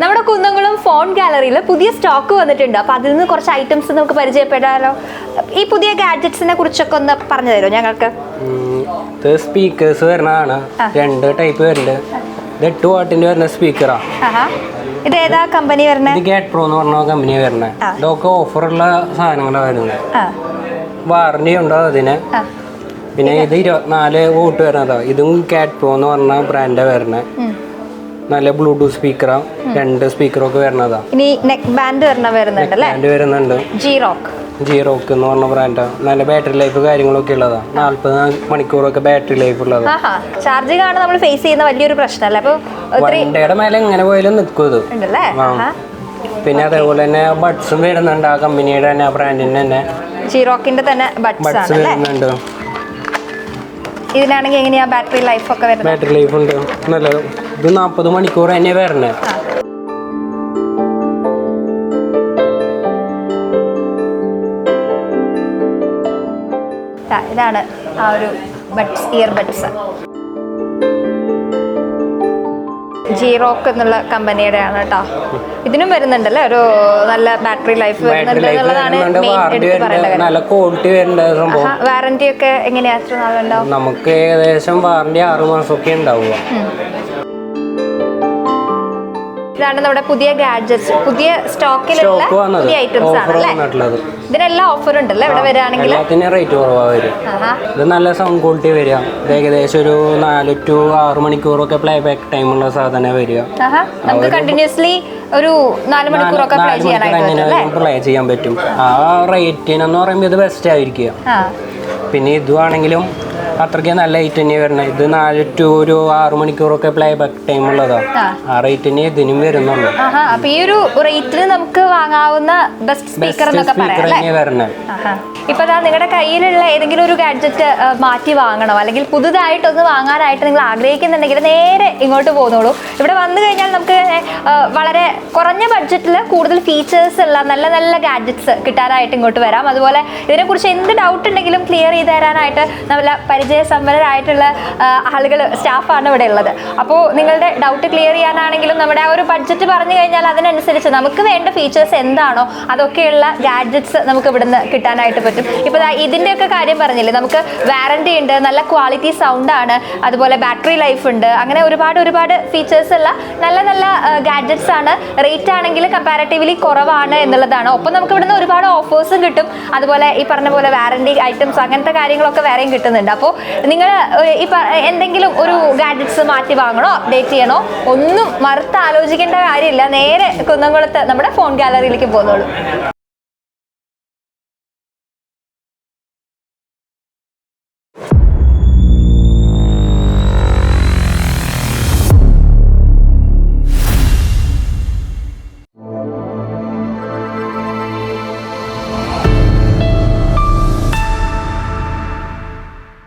നമ്മുടെ കുന്നംകുളം ഫോൺ ഗാലറിയിൽ പുതിയ സ്റ്റോക്ക് വന്നിട്ടുണ്ട്. അപ്പോൾ അതിൽ നിന്ന് കുറച്ച് ഐറ്റംസ് നമുക്ക് പരിചയപ്പെടാലോ. ഈ പുതിയ ഗാഡ്ജറ്റ്സിനെ കുറിച്ചൊക്കെ ഒന്ന് പറഞ്ഞു തരുമോ ഞങ്ങൾക്ക്? സ്പീക്കേഴ്സ് വരുന്നതാണ്, 2 ടൈപ്പ് വരുന്നുണ്ട്. ഇത് 8 വാട്ടിന്റെ വരുന്ന സ്പീക്കറാണ്. ഇത് ഏതാ കമ്പനി വരുന്നത്? ഇത് ഗേറ്റ് പ്രോ എന്ന് പറഞ്ഞ കമ്പനി വരുന്നത്. ഇതൊക്കെ ഓഫറുള്ള സാധനങ്ങളാണ് വരുന്നത്. വാറണ്ടി ഉണ്ടോ അതിന്. പിന്നെ ഇത് 24 വോട്ട് വരുന്നതാ. ഇതും ഗേറ്റ് പ്രോ എന്ന് പറഞ്ഞ ബ്രാൻഡാണ് വരുന്നത്. നല്ല ബ്ലൂടൂത്ത് സ്പീക്കറാണ്. 2 സ്പീക്കറൊക്കെ വരുന്നതാ. ഇനി നെക്ക് ബാൻഡ് വരുന്നുണ്ട്. G-Rock എന്ന് പറഞ്ഞ ബ്രാൻഡാണ്. നല്ല ബാറ്ററി ലൈഫ് കാര്യങ്ങളൊക്കെ ഉള്ളതാണ്. 40 മണിക്കൂറൊക്കെ ബാറ്ററി ലൈഫ് ഉള്ളതാണ്. ചാർജിംഗ് ആണ് നമ്മൾ ഫേസ് ചെയ്യുന്ന വലിയൊരു പ്രശ്നമല്ല. അപ്പോൾ വണ്ടിയുടെ മേലെ എങ്ങനെ പോയാലും നിൽക്കും ഇത്. പിന്നെ അതേപോലെ തന്നെ ബഡ്സും വരുന്നുണ്ട്. ആ കമ്പനിയുടെ തന്നെ, ആ ബ്രാൻഡിന്റെ തന്നെ G-Rockന്റെ തന്നെ ബഡ്സ് വരുന്നുണ്ട്. ഇതിനാണെങ്കിൽ എങ്ങനെയാ ബാറ്ററി ലൈഫ് ഒക്കെ വരുന്നത്? ബാറ്ററി ലൈഫ് ഉണ്ട് നല്ലത്. ഇത് 40 മണിക്കൂർ തന്നെ വരണേ. ഇതാണ് ആ ഒരു ബഡ്സ്, ഇയർ ബഡ്സ്. G-Rock എന്നുള്ള കമ്പനിയുടെ ആണ് കേട്ടോ. ഇതിനും വരുന്നുണ്ടല്ലേ ഒരു നല്ല ബാറ്ററി ലൈഫ് വരുന്നുണ്ട് എന്നുള്ളതാണ് മെയിൻ എടുത്ത് പറയേണ്ടത്. വാറന്റി ഒക്കെ എങ്ങനെയാ? എത്ര നാളുണ്ടാവും? നമുക്ക് ഏകദേശം വാറന്റി 6 മാസമൊക്കെ ഉണ്ടാവുക. ഇതാണ് നമ്മുടെ പുതിയ ഗാഡ്ജറ്റ്സ്, പുതിയ സ്റ്റോക്കിലുള്ള പുതിയ ഐറ്റംസ് ആണ്. ഇതിനെല്ലാം ഓഫർ ഉണ്ടല്ലേ ഇവിടെ വരികയാണെങ്കിൽ? റേറ്റ് കുറവാ വരും. ഇത് നല്ല സൗണ്ട് ക്വാളിറ്റി വരിക. ഇത് ഏകദേശം ഒരു 4 to 6 മണിക്കൂറൊക്കെ പ്ലേ ബാക്ക് ടൈമുള്ള സാധനം വരിക. നമുക്ക് കണ്ടിന്യൂസ്ലി ഒരു 4 മണിക്കൂറൊക്കെ പ്ലേ ചെയ്യാൻ പറ്റും. ആ റേറ്റിനെന്ന് പറയുമ്പോൾ ഇത് ബെസ്റ്റ് ആയിരിക്കുക. പിന്നെ ഇതുവാണെങ്കിലും അത്രയ്ക്ക് നല്ല റേറ്റ് തന്നെ വരണം. ഇത് 4 to 6 മണിക്കൂറൊക്കെ പ്ലേ ബാക്ക് ടൈം ഉള്ളതാണ്. ആ റേറ്റ് തന്നെ ഇതിനും വരുന്നുള്ളൂ. അപ്പൊ ഈ ഒരു റേറ്റിന് നമുക്ക് വാങ്ങാവുന്ന ബെസ്റ്റ് സ്പീക്കർ എന്നൊക്കെ പറയാം. ഇപ്പൊ നിങ്ങളുടെ കയ്യിലുള്ള ഏതെങ്കിലും ഒരു ഗാഡ്ജറ്റ് മാറ്റി വാങ്ങണോ അല്ലെങ്കിൽ പുതുതായിട്ടൊന്ന് വാങ്ങാനായിട്ട് നിങ്ങൾ ആഗ്രഹിക്കുന്നുണ്ടെങ്കിൽ നേരെ ഇങ്ങോട്ട് പോന്നോളൂ. ഇവിടെ വന്നു കഴിഞ്ഞാൽ നമുക്ക് വളരെ കുറഞ്ഞ ബഡ്ജറ്റിൽ കൂടുതൽ ഫീച്ചേഴ്സ് ഉള്ള നല്ല നല്ല ഗാഡ്ജറ്റ്സ് കിട്ടാനായിട്ട് ഇങ്ങോട്ട് വരാം. അതുപോലെ ഇതിനെക്കുറിച്ച് എന്ത് ഡൗട്ട് ഉണ്ടെങ്കിലും ക്ലിയർ ചെയ്ത് തരാനായിട്ട് നല്ല പരിചയസമ്പന്നരായിട്ടുള്ള ആളുകൾ, സ്റ്റാഫാണ് ഇവിടെ ഉള്ളത്. അപ്പോൾ നിങ്ങളുടെ ഡൗട്ട് ക്ലിയർ ചെയ്യാനാണെങ്കിലും നമ്മുടെ ആ ഒരു ബഡ്ജറ്റ് പറഞ്ഞു കഴിഞ്ഞാൽ അതിനനുസരിച്ച് നമുക്ക് വേണ്ട ഫീച്ചേഴ്സ് എന്താണോ അതൊക്കെയുള്ള ഗാഡ്ജറ്റ്സ് നമുക്ക് ഇവിടുന്ന് കിട്ടാനായിട്ട് പറ്റും. ഇപ്പോൾ ഇതിൻ്റെയൊക്കെ കാര്യം പറഞ്ഞില്ലേ, നമുക്ക് വാറന്റി ഉണ്ട്, നല്ല ക്വാളിറ്റി സൗണ്ട് ആണ്, അതുപോലെ ബാറ്ററി ലൈഫ് ഉണ്ട്. അങ്ങനെ ഒരുപാട് ഫീച്ചേഴ്സ് ഉള്ള നല്ല നല്ല ഗാഡ്ജറ്റ്സ് ആണ്. റേറ്റ് ആണെങ്കിൽ കമ്പാരിറ്റീവ്ലി കുറവാണ് എന്നുള്ളതാണ്. ഒപ്പം നമുക്ക് ഇവിടുന്ന് ഒരുപാട് ഓഫേഴ്സും കിട്ടും. അതുപോലെ ഈ പറഞ്ഞ പോലെ വാറന്റി ഐറ്റംസ് അങ്ങനത്തെ കാര്യങ്ങളൊക്കെ വേറെയും കിട്ടുന്നുണ്ട്. അപ്പോൾ നിങ്ങൾ ഈ എന്തെങ്കിലും ഒരു ഗാഡ്ജറ്റ്സ് മാറ്റി വാങ്ങണോ, അപ്ഡേറ്റ് ചെയ്യണോ, ഒന്നും മറുത്ത് ആലോചിക്കേണ്ട കാര്യമില്ല. നേരെ കുന്നംകുളത്ത് നമ്മുടെ ഫോൺ ഗാലറിയിലേക്ക് പോകുന്നുള്ളൂ.